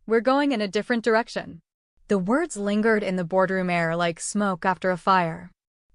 We're going in a different direction." The words lingered in the boardroom air like smoke after a fire.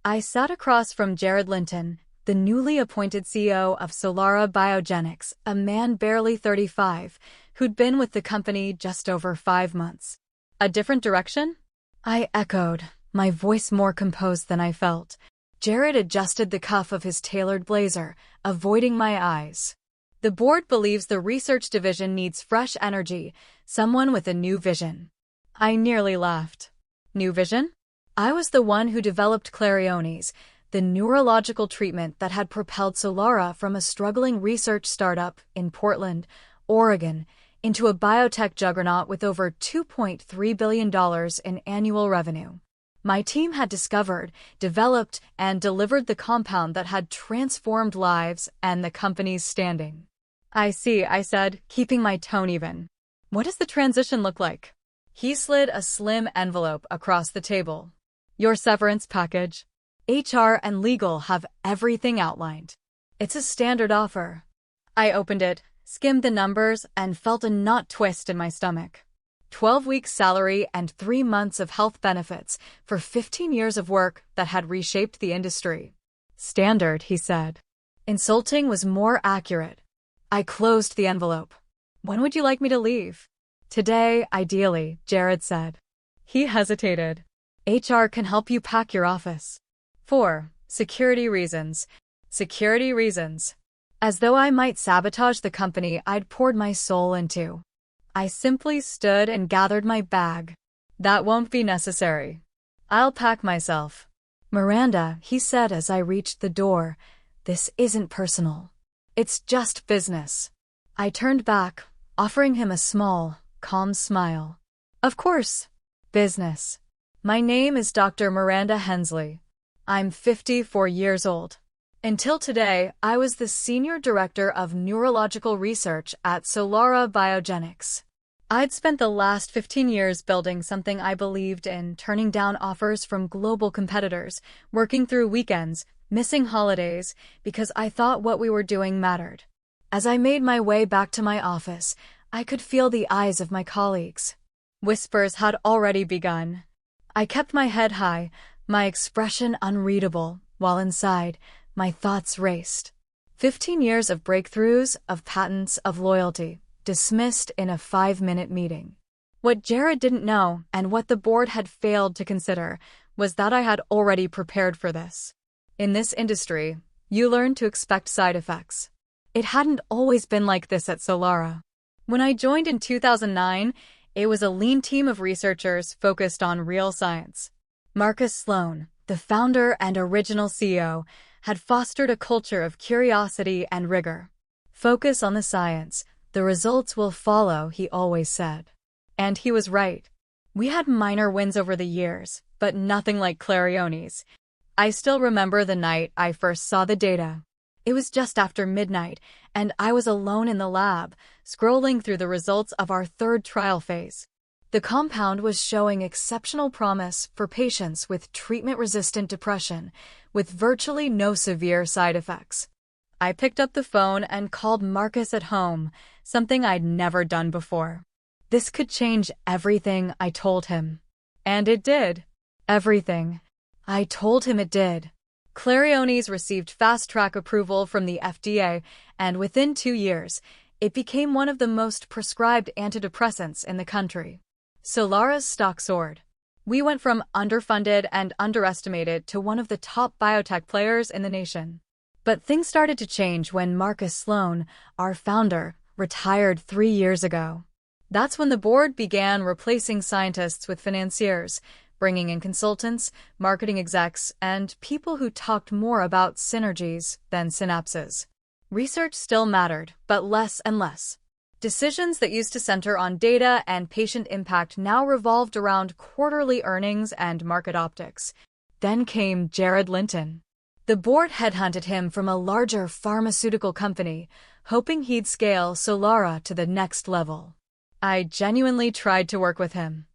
I sat across from Jared Linton, the newly appointed CEO of Solara Biogenics, a man barely 35, who'd been with the company just over 5 months. "A different direction?" I echoed, my voice more composed than I felt. Jared adjusted the cuff of his tailored blazer, avoiding my eyes. "The board believes the research division needs fresh energy, someone with a new vision." I nearly laughed. New vision? I was the one who developed Clariones, the neurological treatment that had propelled Solara from a struggling research startup in Portland, Oregon, into a biotech juggernaut with over $2.3 billion in annual revenue. My team had discovered, developed, and delivered the compound that had transformed lives and the company's standing. "I see," I said, keeping my tone even. "What does the transition look like?" He slid a slim envelope across the table. "Your severance package. HR and legal have everything outlined. It's a standard offer." I opened it, skimmed the numbers, and felt a knot twist in my stomach. 12 weeks salary and 3 months of health benefits for 15 years of work that had reshaped the industry. Standard, he said. Insulting was more accurate. I closed the envelope. "When would you like me to leave?" "Today, ideally," Jared said. He hesitated. "HR can help you pack your office." "For security reasons." Security reasons. As though I might sabotage the company I'd poured my soul into. I simply stood and gathered my bag. "That won't be necessary. I'll pack myself." "Miranda," he said as I reached the door, "this isn't personal. It's just business." I turned back, offering him a small, calm smile. "Of course. Business. My name is Dr. Miranda Hensley. I'm 54 years old. Until today, I was the Senior Director of Neurological Research at Solara Biogenics. I'd spent the last 15 years building something I believed in, turning down offers from global competitors, working through weekends, missing holidays, because I thought what we were doing mattered. As I made my way back to my office, I could feel the eyes of my colleagues. Whispers had already begun. I kept my head high, my expression unreadable, while inside, my thoughts raced. 15 years of breakthroughs, of patents, of loyalty, dismissed in a 5-minute meeting. What Jared didn't know, and what the board had failed to consider, was that I had already prepared for this. In this industry, you learn to expect side effects. It hadn't always been like this at Solara. When I joined in 2009, it was a lean team of researchers focused on real science. Marcus Sloan, the founder and original CEO, had fostered a culture of curiosity and rigor. "Focus on the science. The results will follow," he always said. And he was right. We had minor wins over the years, but nothing like Clariones. I still remember the night I first saw the data. It was just after midnight, and I was alone in the lab, scrolling through the results of our 3rd trial phase. The compound was showing exceptional promise for patients with treatment-resistant depression, with virtually no severe side effects. I picked up the phone and called Marcus at home, something I'd never done before. This could change everything, I told him. And it did. Everything. I told him it did. Clariones received fast-track approval from the FDA, and within 2 years, it became one of the most prescribed antidepressants in the country. Solara's stock soared. We went from underfunded and underestimated to one of the top biotech players in the nation. But things started to change when Marcus Sloan, our founder, retired 3 years ago. That's when the board began replacing scientists with financiers, bringing in consultants, marketing execs, and people who talked more about synergies than synapses. Research still mattered, but less and less. Decisions that used to center on data and patient impact now revolved around quarterly earnings and market optics. Then came Jared Linton. The board headhunted him from a larger pharmaceutical company, hoping he'd scale Solara to the next level. I genuinely tried to work with him.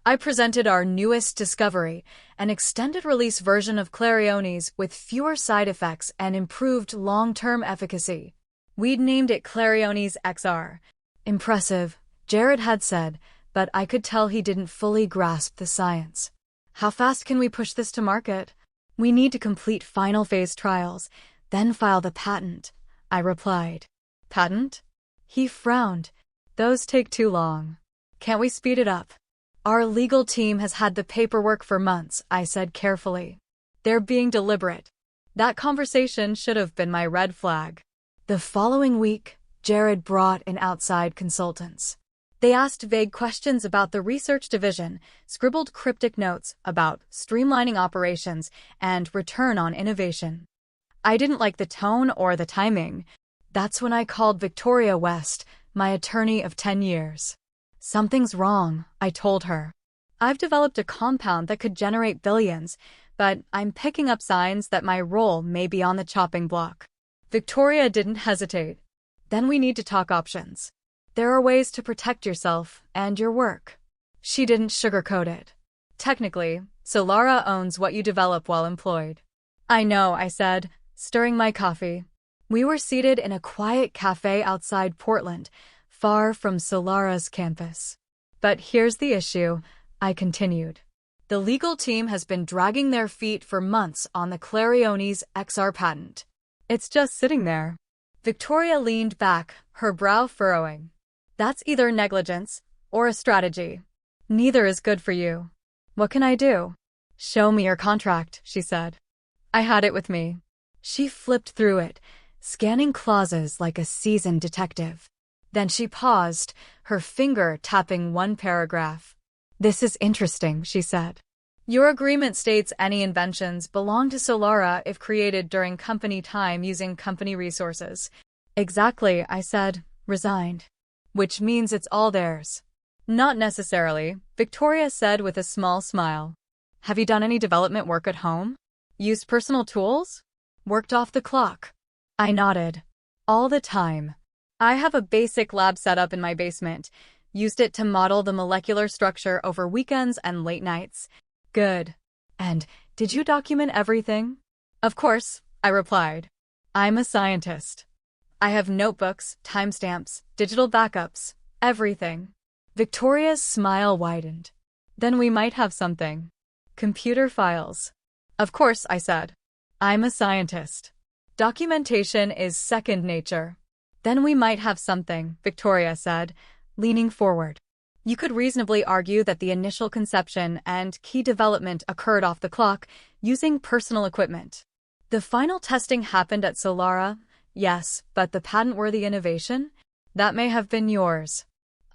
I presented our newest discovery, an extended-release version of Clariones with fewer side effects and improved long-term efficacy. We'd named it Clariones XR. Impressive, Jared had said, but I could tell he didn't fully grasp the science. How fast can we push this to market? We need to complete final phase trials, then file the patent, I replied. Patent? He frowned. Those take too long. Can't we speed it up? Our legal team has had the paperwork for months, I said carefully. They're being deliberate. That conversation should have been my red flag. The following week, Jared brought in outside consultants. They asked vague questions about the research division, scribbled cryptic notes about streamlining operations and return on innovation. I didn't like the tone or the timing. That's when I called Victoria West, my attorney of 10 years. Something's wrong, I told her. I've developed a compound that could generate billions, but I'm picking up signs that my role may be on the chopping block. Victoria didn't hesitate. Then we need to talk options. There are ways to protect yourself and your work. She didn't sugarcoat it. Technically, Solara owns what you develop while employed. I know, I said, stirring my coffee. We were seated in a quiet cafe outside Portland, far from Solara's campus. But here's the issue, I continued. The legal team has been dragging their feet for months on the Clariones XR patent. It's just sitting there. Victoria leaned back, her brow furrowing. That's either negligence or a strategy. Neither is good for you. What can I do? Show me your contract, she said. I had it with me. She flipped through it, scanning clauses like a seasoned detective. Then she paused, her finger tapping one paragraph. This is interesting, she said. Your agreement states any inventions belong to Solara if created during company time using company resources. Exactly, I said, resigned. Which means it's all theirs. Not necessarily, Victoria said with a small smile. Have you done any development work at home? Used personal tools? Worked off the clock? I nodded. All the time. I have a basic lab setup in my basement. Used it to model the molecular structure over weekends and late nights. Good. And did you document everything? Of course, I replied. I'm a scientist. I have notebooks, timestamps, digital backups, everything. Victoria's smile widened. Then we might have something. Computer files. Of course, I said. I'm a scientist. Documentation is second nature. Then we might have something, Victoria said, leaning forward. You could reasonably argue that the initial conception and key development occurred off the clock, using personal equipment. The final testing happened at Solara, yes, but the patent-worthy innovation? That may have been yours.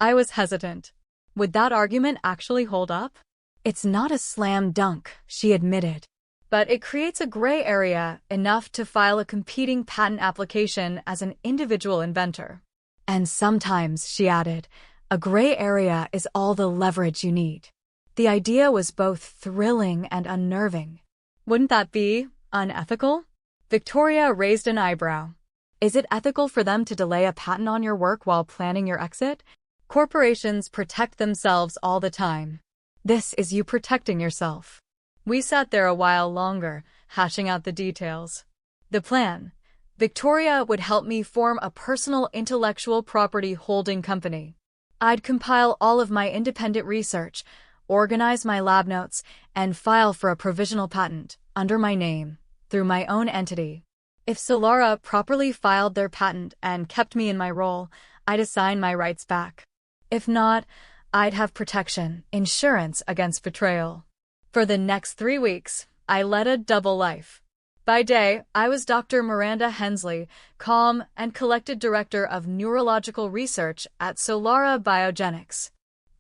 I was hesitant. Would that argument actually hold up? It's not a slam dunk, she admitted. But it creates a gray area enough to file a competing patent application as an individual inventor. And sometimes, she added, a gray area is all the leverage you need. The idea was both thrilling and unnerving. Wouldn't that be unethical? Victoria raised an eyebrow. Is it ethical for them to delay a patent on your work while planning your exit? Corporations protect themselves all the time. This is you protecting yourself. We sat there a while longer, hashing out the details. The plan. Victoria would help me form a personal intellectual property holding company. I'd compile all of my independent research, organize my lab notes, and file for a provisional patent, under my name, through my own entity. If Solara properly filed their patent and kept me in my role, I'd assign my rights back. If not, I'd have protection, insurance against betrayal. For the next 3 weeks, I led a double life. By day, I was Dr. Miranda Hensley, calm and collected director of neurological research at Solara Biogenics.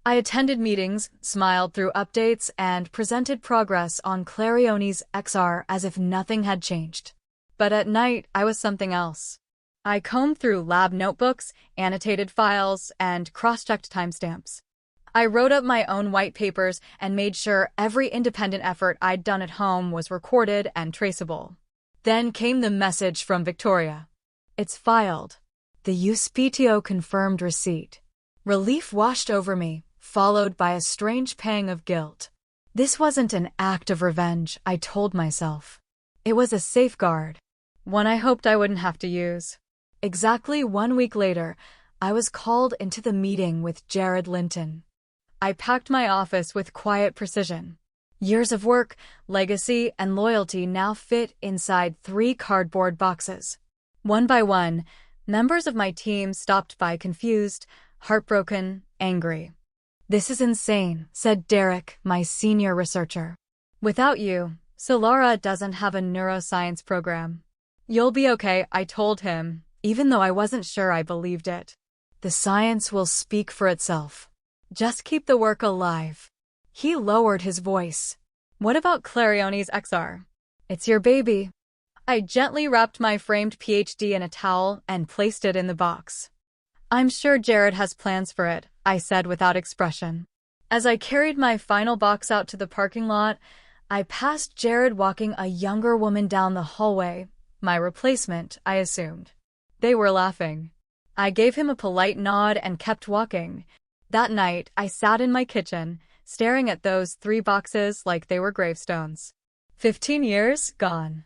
I attended meetings, smiled through updates, and presented progress on Clariones XR as if nothing had changed. But at night, I was something else. I combed through lab notebooks, annotated files, and cross-checked timestamps. I wrote up my own white papers and made sure every independent effort I'd done at home was recorded and traceable. Then came the message from Victoria. It's filed. The USPTO confirmed receipt. Relief washed over me, followed by a strange pang of guilt. This wasn't an act of revenge, I told myself. It was a safeguard. One I hoped I wouldn't have to use. Exactly 1 week later, I was called into the meeting with Jared Linton. I packed my office with quiet precision. Years of work, legacy, and loyalty now fit inside 3 cardboard boxes. One by one, members of my team stopped by confused, heartbroken, angry. "This is insane," said Derek, my senior researcher. "Without you, Solara doesn't have a neuroscience program." "You'll be okay," I told him, even though I wasn't sure I believed it. "The science will speak for itself. Just keep the work alive." He lowered his voice. "What about Clarione's XR? It's your baby." I gently wrapped my framed PhD in a towel and placed it in the box. "I'm sure Jared has plans for it," I said without expression. As I carried my final box out to the parking lot, I passed Jared walking a younger woman down the hallway, my replacement, I assumed. They were laughing. I gave him a polite nod and kept walking. That night, I sat in my kitchen, staring at those 3 boxes like they were gravestones. 15 years gone.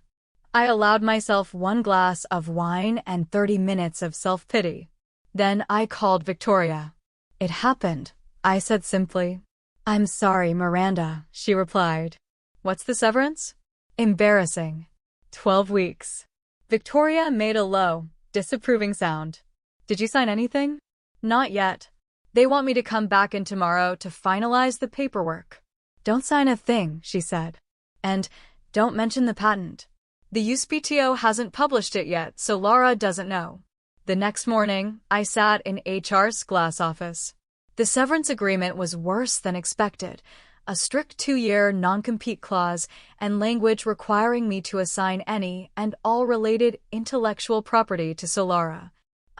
I allowed myself 1 glass of wine and 30 minutes of self-pity. Then I called Victoria. "It happened," I said simply. "I'm sorry, Miranda," she replied. "What's the severance?" "Embarrassing. 12 weeks. Victoria made a low, disapproving sound. "Did you sign anything?" "Not yet. They want me to come back in tomorrow to finalize the paperwork." "Don't sign a thing," she said. "And don't mention the patent. The USPTO hasn't published it yet, so Laura doesn't know." The next morning, I sat in HR's glass office. The severance agreement was worse than expected, a strict 2-year non-compete clause and language requiring me to assign any and all related intellectual property to Solara.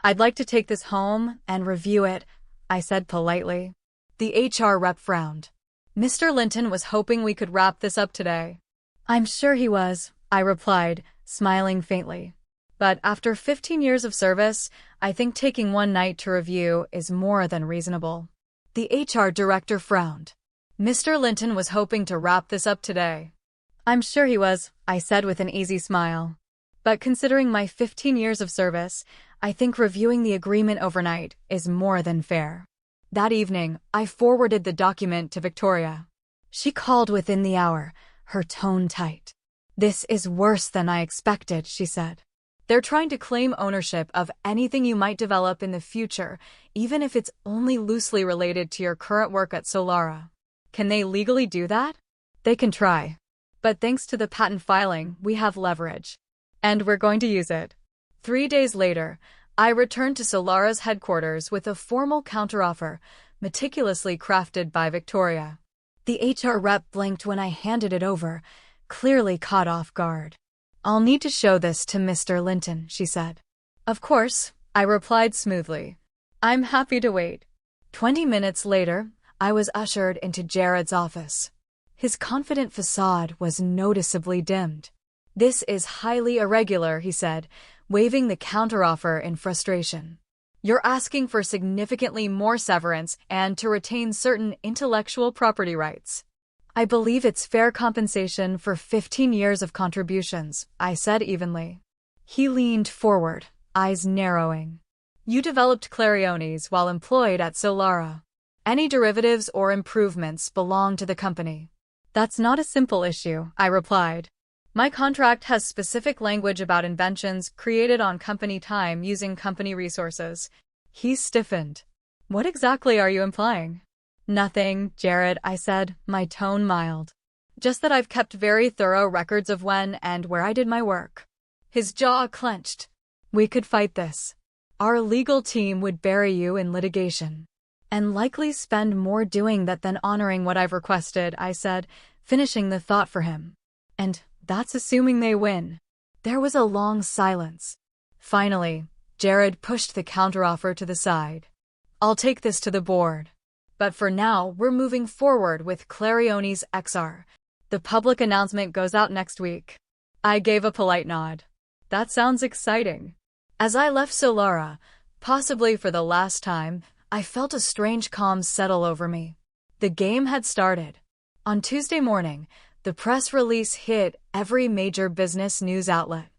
"I'd like to take this home and review it," I said politely. The HR rep frowned. "Mr. Linton was hoping we could wrap this up today." "I'm sure he was," I replied, smiling faintly. "But after 15 years of service, I think taking 1 night to review is more than reasonable." The HR director frowned. "Mr. Linton was hoping to wrap this up today." "I'm sure he was," I said with an easy smile. "But considering my 15 years of service, I think reviewing the agreement overnight is more than fair." That evening, I forwarded the document to Victoria. She called within the hour, her tone tight. "This is worse than I expected," she said. "They're trying to claim ownership of anything you might develop in the future, even if it's only loosely related to your current work at Solara." "Can they legally do that?" "They can try. But thanks to the patent filing, we have leverage. And we're going to use it." 3 days later, I returned to Solara's headquarters with a formal counteroffer, meticulously crafted by Victoria. The HR rep blinked when I handed it over, clearly caught off guard. "I'll need to show this to Mr. Linton," she said. "Of course," I replied smoothly. "I'm happy to wait." 20 minutes later, I was ushered into Jared's office. His confident facade was noticeably dimmed. "This is highly irregular," he said, waving the counteroffer in frustration. "You're asking for significantly more severance and to retain certain intellectual property rights." "I believe it's fair compensation for 15 years of contributions," I said evenly. He leaned forward, eyes narrowing. "You developed Clariones while employed at Solara. Any derivatives or improvements belong to the company." "That's not a simple issue," I replied. "My contract has specific language about inventions created on company time using company resources." He stiffened. "What exactly are you implying?" "Nothing, Jared," I said, my tone mild. "Just that I've kept very thorough records of when and where I did my work." His jaw clenched. "We could fight this. Our legal team would bury you in litigation. And likely spend more doing that than honoring what I've requested," I said, finishing the thought for him. "And that's assuming they win." There was a long silence. Finally, Jared pushed the counteroffer to the side. "I'll take this to the board. But for now, we're moving forward with Clarione's XR. The public announcement goes out next week." I gave a polite nod. "That sounds exciting." As I left Solara, possibly for the last time, I felt a strange calm settle over me. The game had started. On Tuesday morning, the press release hit every major business news outlet.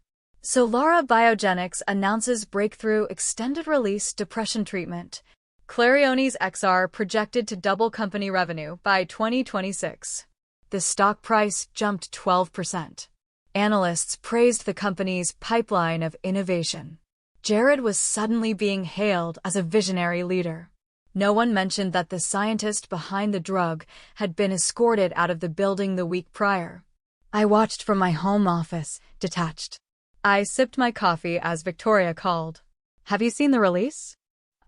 Solara Biogenics announces breakthrough extended-release depression treatment. Clarioni's XR projected to double company revenue by 2026. The stock price jumped 12%. Analysts praised the company's pipeline of innovation. Jared was suddenly being hailed as a visionary leader. No one mentioned that the scientist behind the drug had been escorted out of the building the week prior. I watched from my home office, detached. I sipped my coffee as Victoria called. "Have you seen the release?"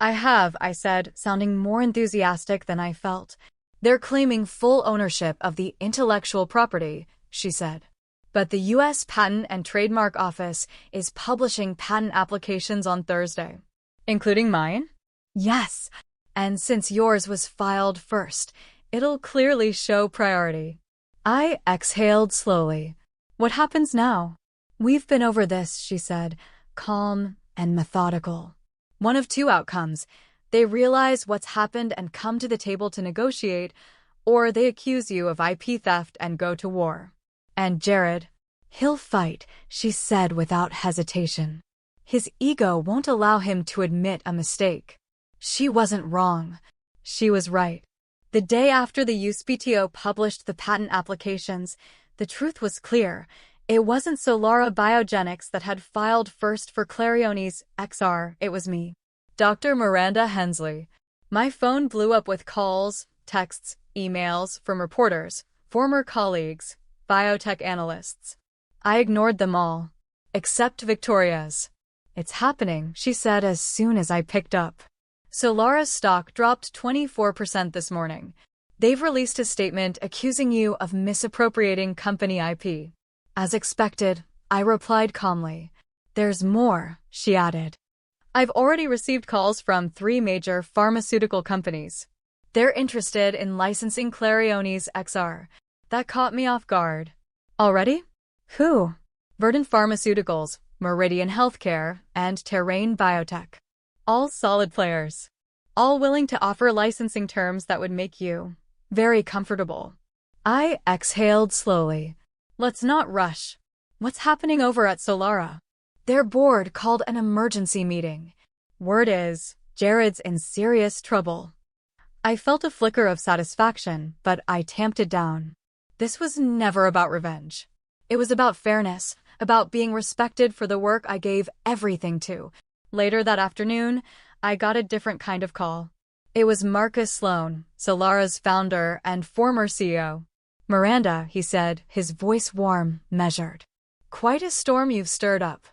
"I have," I said, sounding more enthusiastic than I felt. "They're claiming full ownership of the intellectual property," she said. "But the U.S. Patent and Trademark Office is publishing patent applications on Thursday." "Including mine?" "Yes. And since yours was filed first, it'll clearly show priority." I exhaled slowly. "What happens now?" "We've been over this," she said, calm and methodical. "One of two outcomes. They realize what's happened and come to the table to negotiate, or they accuse you of IP theft and go to war. And Jared, he'll fight," she said without hesitation. "His ego won't allow him to admit a mistake." She wasn't wrong. She was right. The day after the USPTO published the patent applications, the truth was clear. It wasn't Solara Biogenics that had filed first for Clarioni's XR, it was me. Dr. Miranda Hensley. My phone blew up with calls, texts, emails from reporters, former colleagues, biotech analysts. I ignored them all, except Victoria's. "It's happening," she said as soon as I picked up. Solara's stock dropped 24% this morning. "They've released a statement accusing you of misappropriating company IP." "As expected," I replied calmly. "There's more," she added. "I've already received calls from 3 major pharmaceutical companies. They're interested in licensing Clarioni's XR. That caught me off guard." "Already? Who?" "Verdant Pharmaceuticals, Meridian Healthcare, and Terrain Biotech. All solid players. All willing to offer licensing terms that would make you very comfortable." I exhaled slowly. "Let's not rush. What's happening over at Solara?" "Their board called an emergency meeting. Word is, Jared's in serious trouble." I felt a flicker of satisfaction, but I tamped it down. This was never about revenge. It was about fairness, about being respected for the work I gave everything to. Later that afternoon, I got a different kind of call. It was Marcus Sloan, Solara's founder and former CEO. "Miranda," he said, his voice warm, measured. "Quite a storm you've stirred up."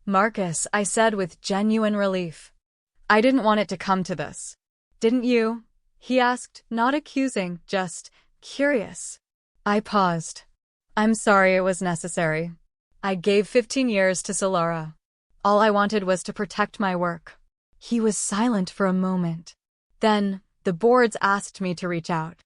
"Marcus," I said with genuine relief. "I didn't want it to come to this." "Didn't you?" he asked, not accusing, just curious. I paused. "I'm sorry it was necessary. I gave 15 years to Solara. All I wanted was to protect my work." He was silent for a moment. "Then, the boards asked me to reach out.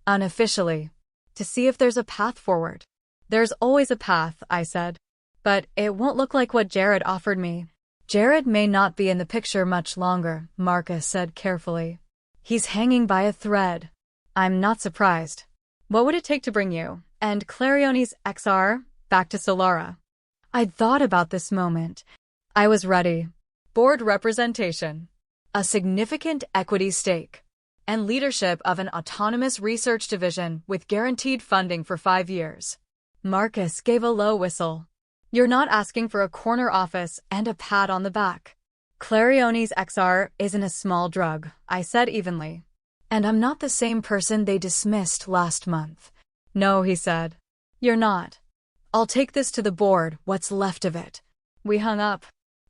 Unofficially. To see if there's a path forward." "There's always a path," I said. "But it won't look like what Jared offered me." "Jared may not be in the picture much longer," Marcus said carefully. "He's hanging by a thread." "I'm not surprised. What would it take to bring you and Clarioni's XR back to Solara?" I'd thought about this moment. I was ready. Board representation, a significant equity stake, and leadership of an autonomous research division with guaranteed funding for 5 years. Marcus gave a low whistle. "You're not asking for a corner office and a pat on the back." "Clarioni's XR isn't a small drug," I said evenly. "And I'm not the same person they dismissed last month." "No," he said. "You're not. I'll take this to the board, what's left of it." We hung up.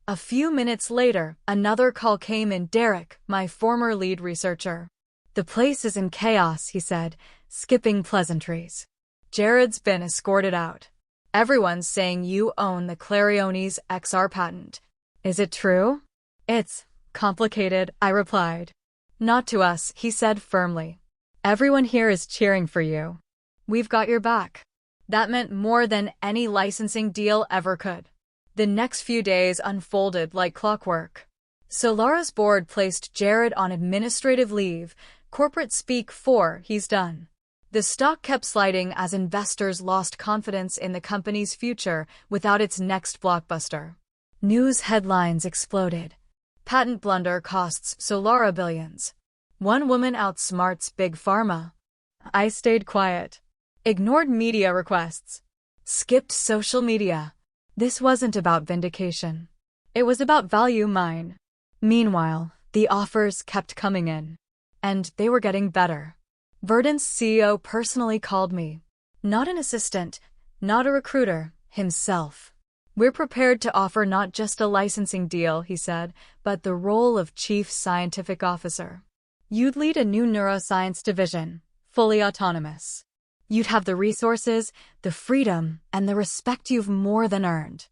A few minutes later, another call came in. "Derek, my former lead researcher." "The place is in chaos," he said, skipping pleasantries. "Jared's been escorted out. Everyone's saying you own the Clarioni's XR patent." "Is it true?" "It's complicated," I replied. "Not to us," he said firmly. "Everyone here is cheering for you. We've got your back." That meant more than any licensing deal ever could. The next few days unfolded like clockwork. Solara's board placed Jared on administrative leave, corporate speak for "he's done." The stock kept sliding as investors lost confidence in the company's future without its next blockbuster. News headlines exploded. Patent blunder costs Solara billions. One woman outsmarts Big Pharma. I stayed quiet. Ignored media requests. Skipped social media. This wasn't about vindication. It was about value mine. Meanwhile, the offers kept coming in. And they were getting better. Verdant's CEO personally called me. Not an assistant, not a recruiter, himself. We're prepared to offer not just a licensing deal, he said, but the role of Chief Scientific Officer. You'd lead a new neuroscience division, fully autonomous. You'd have the resources, the freedom, and the respect you've more than earned.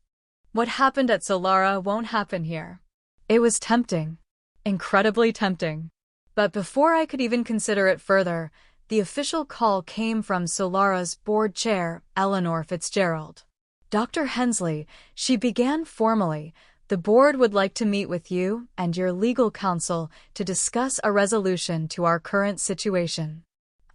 What happened at Solara won't happen here. It was tempting. Incredibly tempting. But before I could even consider it further, the official call came from Solara's board chair, Eleanor Fitzgerald. Dr. Hensley, she began formally, the board would like to meet with you and your legal counsel to discuss a resolution to our current situation.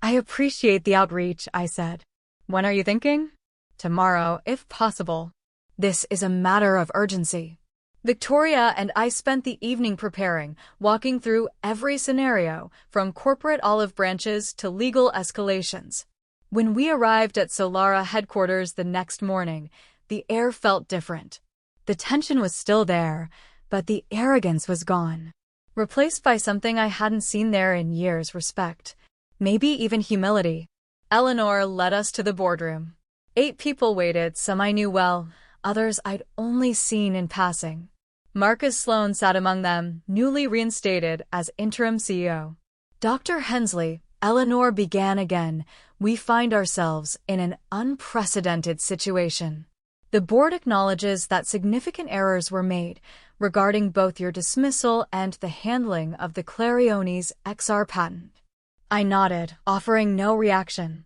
I appreciate the outreach, I said. When are you thinking? Tomorrow, if possible. This is a matter of urgency. Victoria and I spent the evening preparing, walking through every scenario, from corporate olive branches to legal escalations. When we arrived at Solara headquarters the next morning, the air felt different. The tension was still there, but the arrogance was gone. Replaced by something I hadn't seen there in years, respect. Maybe even humility. Eleanor led us to the boardroom. 8 people waited, some I knew well, others I'd only seen in passing. Marcus Sloan sat among them, newly reinstated as interim CEO. Dr. Hensley, Eleanor began again, we find ourselves in an unprecedented situation. The board acknowledges that significant errors were made regarding both your dismissal and the handling of the Clariones XR patent. I nodded, offering no reaction.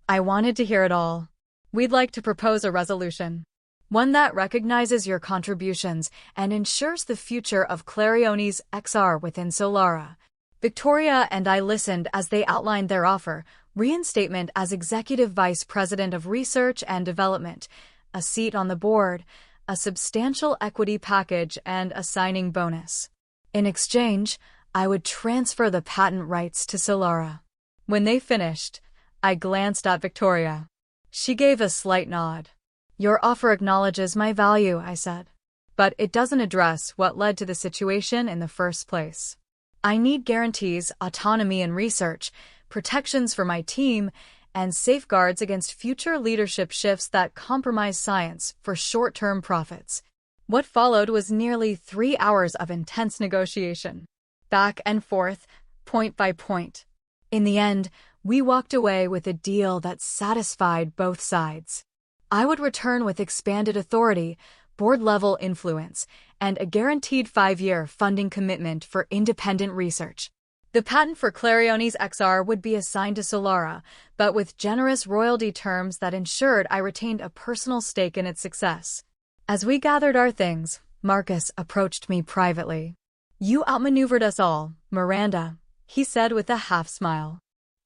I wanted to hear it all. We'd like to propose a resolution. One that recognizes your contributions and ensures the future of Clariones XR within Solara. Victoria and I listened as they outlined their offer, reinstatement as Executive Vice President of Research and Development, a seat on the board, a substantial equity package, and a signing bonus. In exchange, I would transfer the patent rights to Solara. When they finished, I glanced at Victoria. She gave a slight nod. Your offer acknowledges my value, I said. But it doesn't address what led to the situation in the first place. I need guarantees, autonomy in research, protections for my team, and safeguards against future leadership shifts that compromise science for short-term profits. What followed was nearly 3 hours of intense negotiation. Back and forth, point by point. In the end, we walked away with a deal that satisfied both sides. I would return with expanded authority, board-level influence, and a guaranteed 5-year funding commitment for independent research. The patent for Clariones XR would be assigned to Solara, but with generous royalty terms that ensured I retained a personal stake in its success. As we gathered our things, Marcus approached me privately. You outmaneuvered us all, Miranda, he said with a half-smile.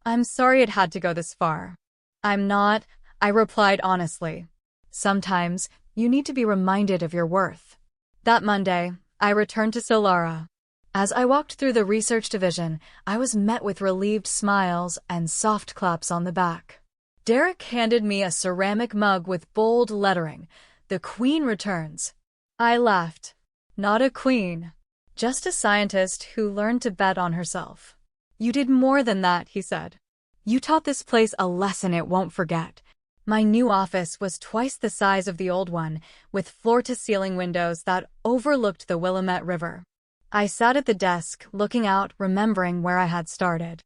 I'm sorry it had to go this far. I'm not, I replied honestly. Sometimes, you need to be reminded of your worth. That Monday, I returned to Solara. As I walked through the research division, I was met with relieved smiles and soft claps on the back. Derek handed me a ceramic mug with bold lettering, "The Queen returns." I laughed. Not a queen. Just a scientist who learned to bet on herself. You did more than that, he said. You taught this place a lesson it won't forget. My new office was twice the size of the old one, with floor-to-ceiling windows that overlooked the Willamette River. I sat at the desk, looking out, remembering where I had started.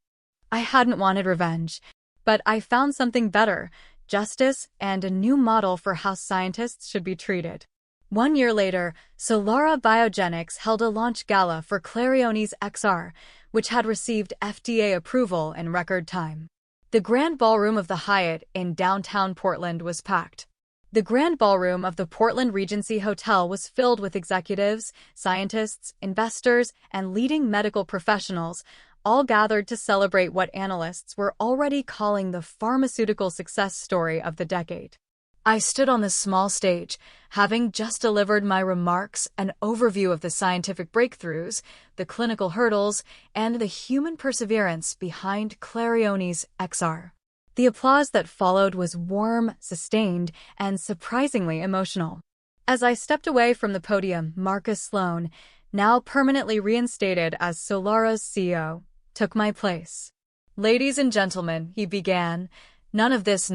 I hadn't wanted revenge, but I found something better, justice and a new model for how scientists should be treated. 1 year later, Solara Biogenics held a launch gala for Clariones XR, which had received FDA approval in record time. The Grand Ballroom of the Hyatt in downtown Portland was packed. The Grand Ballroom of the Portland Regency Hotel was filled with executives, scientists, investors, and leading medical professionals, all gathered to celebrate what analysts were already calling the pharmaceutical success story of the decade. I stood on the small stage, having just delivered my remarks, an overview of the scientific breakthroughs, the clinical hurdles, and the human perseverance behind Clarione's XR. The applause that followed was warm, sustained, and surprisingly emotional. As I stepped away from the podium, Marcus Sloan, now permanently reinstated as Solara's CEO, took my place. "Ladies and gentlemen," he began, none of this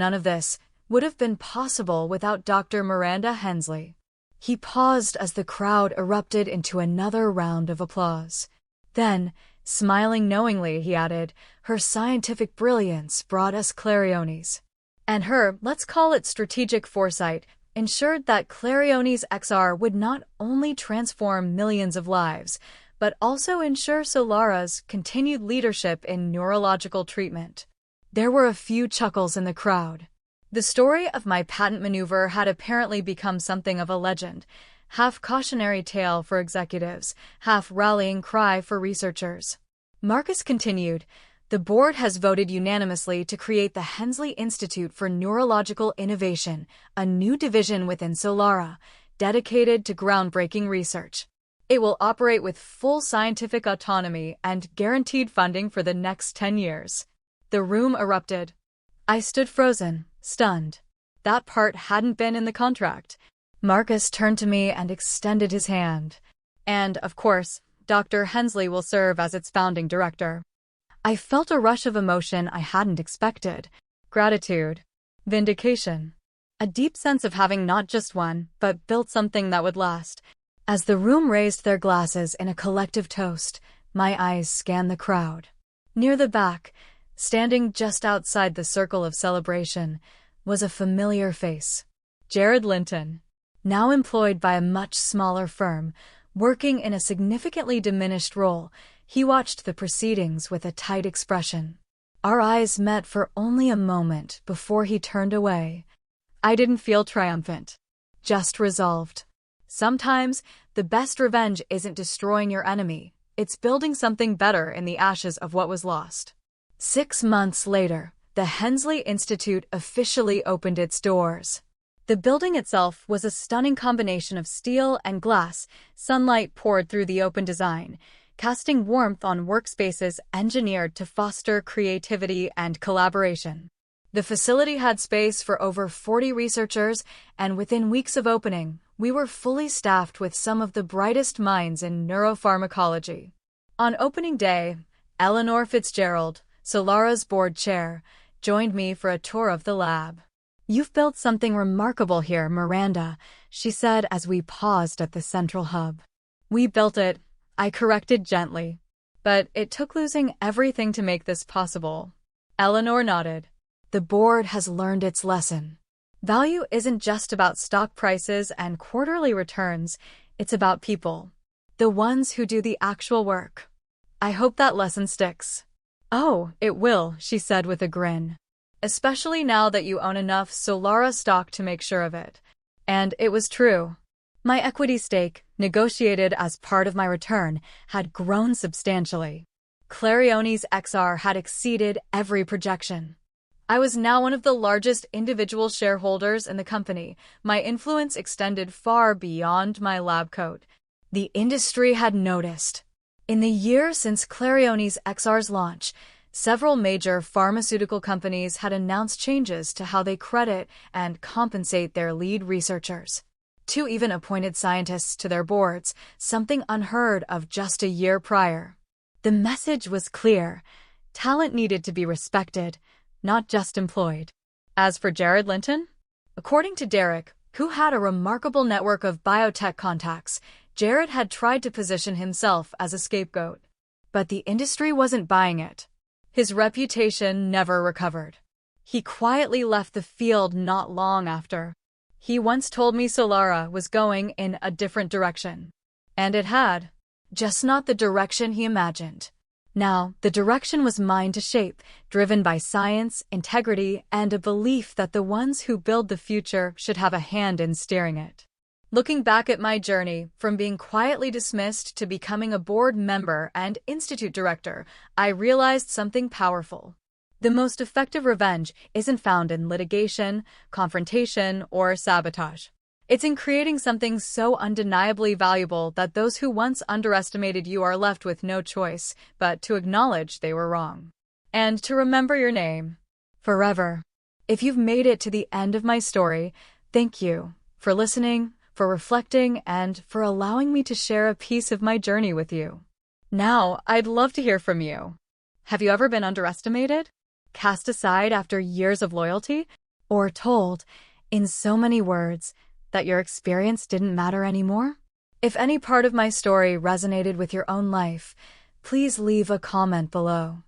would have been possible without Dr. Miranda Hensley." He paused as the crowd erupted into another round of applause. Then, smiling knowingly, he added, "Her scientific brilliance brought us Clariones. And her, let's call it strategic foresight, ensured that Clariones XR would not only transform millions of lives, but also ensure Solara's continued leadership in neurological treatment." There were a few chuckles in the crowd. The story of my patent maneuver had apparently become something of a legend, half cautionary tale for executives, half rallying cry for researchers. Marcus continued, "The board has voted unanimously to create the Hensley Institute for Neurological Innovation, a new division within Solara, dedicated to groundbreaking research. It will operate with full scientific autonomy and guaranteed funding for the next 10 years. The room erupted. I stood frozen, stunned. That part hadn't been in the contract. Marcus turned to me and extended his hand. "And, of course, Dr. Hensley will serve as its founding director." I felt a rush of emotion I hadn't expected. Gratitude. Vindication. A deep sense of having not just won, but built something that would last. As the room raised their glasses in a collective toast, my eyes scanned the crowd. Near the back, standing just outside the circle of celebration, was a familiar face. Jared Linton. Now employed by a much smaller firm, working in a significantly diminished role, he watched the proceedings with a tight expression. Our eyes met for only a moment before he turned away. I didn't feel triumphant, just resolved. Sometimes, the best revenge isn't destroying your enemy, it's building something better in the ashes of what was lost. 6 months later, the Hensley Institute officially opened its doors. The building itself was a stunning combination of steel and glass. Sunlight poured through the open design, casting warmth on workspaces engineered to foster creativity and collaboration. The facility had space for over 40 researchers, and within weeks of opening, we were fully staffed with some of the brightest minds in neuropharmacology. On opening day, Eleanor Fitzgerald, Solara's board chair, joined me for a tour of the lab. "You've built something remarkable here, Miranda," she said as we paused at the central hub. "We built it," I corrected gently. "But it took losing everything to make this possible." Eleanor nodded. "The board has learned its lesson. Value isn't just about stock prices and quarterly returns, it's about people. The ones who do the actual work. I hope that lesson sticks." "Oh, it will," she said with a grin. "Especially now that you own enough Solara stock to make sure of it." And it was true. My equity stake, negotiated as part of my return, had grown substantially. Clariones XR had exceeded every projection. I was now one of the largest individual shareholders in the company. My influence extended far beyond my lab coat. The industry had noticed. In the year since Clariones XR's launch, several major pharmaceutical companies had announced changes to how they credit and compensate their lead researchers. 2 even appointed scientists to their boards, something unheard of just a year prior. The message was clear. Talent needed to be respected, not just employed. As for Jared Linton? According to Derek, who had a remarkable network of biotech contacts, Jared had tried to position himself as a scapegoat. But the industry wasn't buying it. His reputation never recovered. He quietly left the field not long after. He once told me Solara was going in a different direction. And it had. Just not the direction he imagined. Now, the direction was mine to shape, driven by science, integrity, and a belief that the ones who build the future should have a hand in steering it. Looking back at my journey, from being quietly dismissed to becoming a board member and institute director, I realized something powerful. The most effective revenge isn't found in litigation, confrontation, or sabotage. It's in creating something so undeniably valuable that those who once underestimated you are left with no choice but to acknowledge they were wrong. And to remember your name forever. If you've made it to the end of my story, thank you for listening, for reflecting, and for allowing me to share a piece of my journey with you. Now, I'd love to hear from you. Have you ever been underestimated? Cast aside after years of loyalty? Or told, in so many words, that your experience didn't matter anymore? If any part of my story resonated with your own life, please leave a comment below.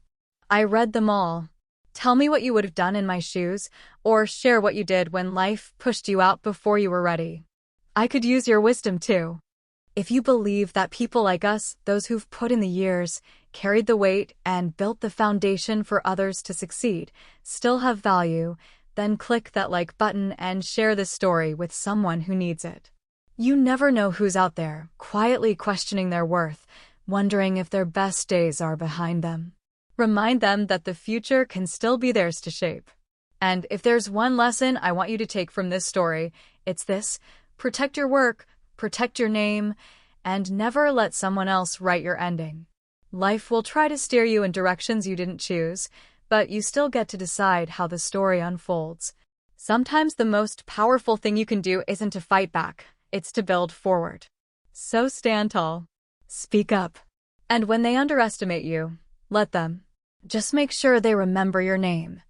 I read them all. Tell me what you would have done in my shoes, or share what you did when life pushed you out before you were ready. I could use your wisdom too. If you believe that people like us, those who've put in the years, carried the weight, and built the foundation for others to succeed, still have value, then click that like button and share this story with someone who needs it. You never know who's out there, quietly questioning their worth, wondering if their best days are behind them. Remind them that the future can still be theirs to shape. And if there's one lesson I want you to take from this story, it's this: protect your work, protect your name, and never let someone else write your ending. Life will try to steer you in directions you didn't choose, but you still get to decide how the story unfolds. Sometimes the most powerful thing you can do isn't to fight back, it's to build forward. So stand tall. Speak up. And when they underestimate you, let them. Just make sure they remember your name.